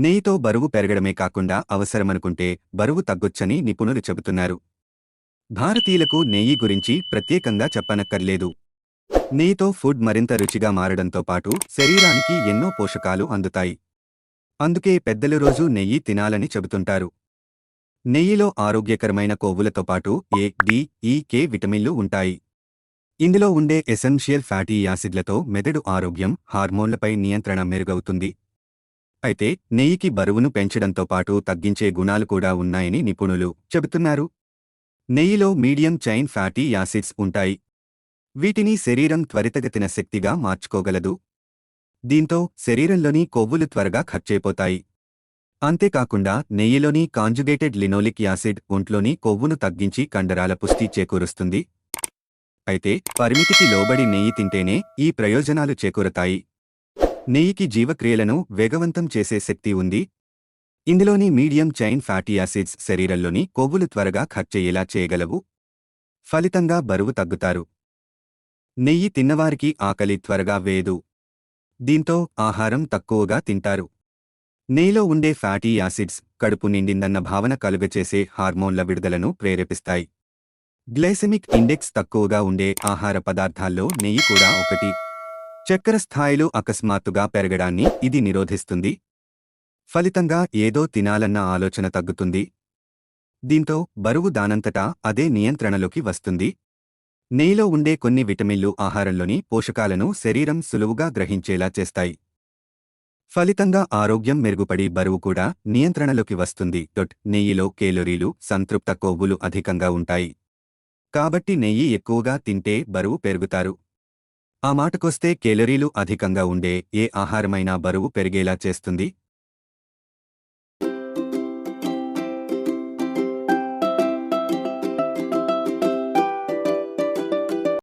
నెయ్యితో బరువు పెరగడమే కాకుండా అవసరమనుకుంటే బరువు తగ్గొచ్చని నిపుణులు చెబుతున్నారు. భారతీయులకు నెయ్యి గురించి ప్రత్యేకంగా చెప్పనక్కర్లేదు. నెయ్యితో ఫుడ్ మరింత రుచిగా మారడంతో పాటు శరీరానికి ఎన్నో పోషకాలు అందుతాయి. అందుకే పెద్దలు రోజూ నెయ్యి తినాలని చెబుతుంటారు. నెయ్యిలో ఆరోగ్యకరమైన కొవ్వులతో పాటు ఏ, డి, ఈ, కే విటమిన్లు ఉంటాయి. ఇందులో ఉండే ఎసెన్షియల్ ఫ్యాటీ యాసిడ్లతో మెదడు ఆరోగ్యం, హార్మోన్లపై నియంత్రణ మెరుగవుతుంది. అయితే నెయ్యికి బరువును పెంచడంతో పాటు తగ్గించే గుణాలు కూడా ఉన్నాయని నిపుణులు చెబుతున్నారు. నెయ్యిలో మీడియం చైన్ ఫ్యాటీ యాసిడ్స్ ఉంటాయి. వీటిని శరీరం త్వరితగతిన శక్తిగా మార్చుకోగలదు. దీంతో శరీరంలోని కొవ్వులు త్వరగా ఖర్చయిపోతాయి. అంతేకాకుండా నెయ్యిలోని కాంజుగేటెడ్ లినోలిక్ యాసిడ్ ఒంట్లోని కొవ్వును తగ్గించి కండరాల పుష్టి చేకూరుస్తుంది. అయితే పరిమితికి లోబడి నెయ్యి తింటేనే ఈ ప్రయోజనాలు చేకూరతాయి. నెయ్యికి జీవక్రియలను వేగవంతం చేసే శక్తి ఉంది. ఇందులోని మీడియం చైన్ ఫ్యాటీ యాసిడ్స్ శరీరంలోని కొవ్వులు త్వరగా ఖర్చయ్యేలా చేయగలవు. ఫలితంగా బరువు తగ్గుతారు. నెయ్యి తిన్నవారికి ఆకలి త్వరగా వేయదు. దీంతో ఆహారం తక్కువగా తింటారు. నెయ్యిలో ఉండే ఫ్యాటీ యాసిడ్స్ కడుపు నిండిందన్న భావన కలుగచేసే హార్మోన్ల విడుదలను ప్రేరేపిస్తాయి. గ్లైసెమిక్ ఇండెక్స్ తక్కువగా ఉండే ఆహార పదార్థాల్లో నెయ్యి కూడా ఒకటి. చక్కెర స్థాయిలు అకస్మాత్తుగా పెరగడాన్ని ఇది నిరోధిస్తుంది. ఫలితంగా ఏదో తినాలన్న ఆలోచన తగ్గుతుంది. దీంతో బరువు దానంతటా అదే నియంత్రణలోకి వస్తుంది. నెయ్యిలో ఉండే కొన్ని విటమిన్లు ఆహారంలోని పోషకాలను శరీరం సులువుగా గ్రహించేలా చేస్తాయి. ఫలితంగా ఆరోగ్యం మెరుగుపడి బరువు కూడా నియంత్రణలోకి వస్తుంది. నెయ్యిలో కేలరీలు, సంతృప్త కొవ్వులు అధికంగా ఉంటాయి. కాబట్టి నెయ్యి ఎక్కువగా తింటే బరువు పెరుగుతారు. ఆ మాటకొస్తే కేలరీలు అధికంగా ఉండే ఏ ఆహారమైనా బరువు పెరిగేలా చేస్తుంది.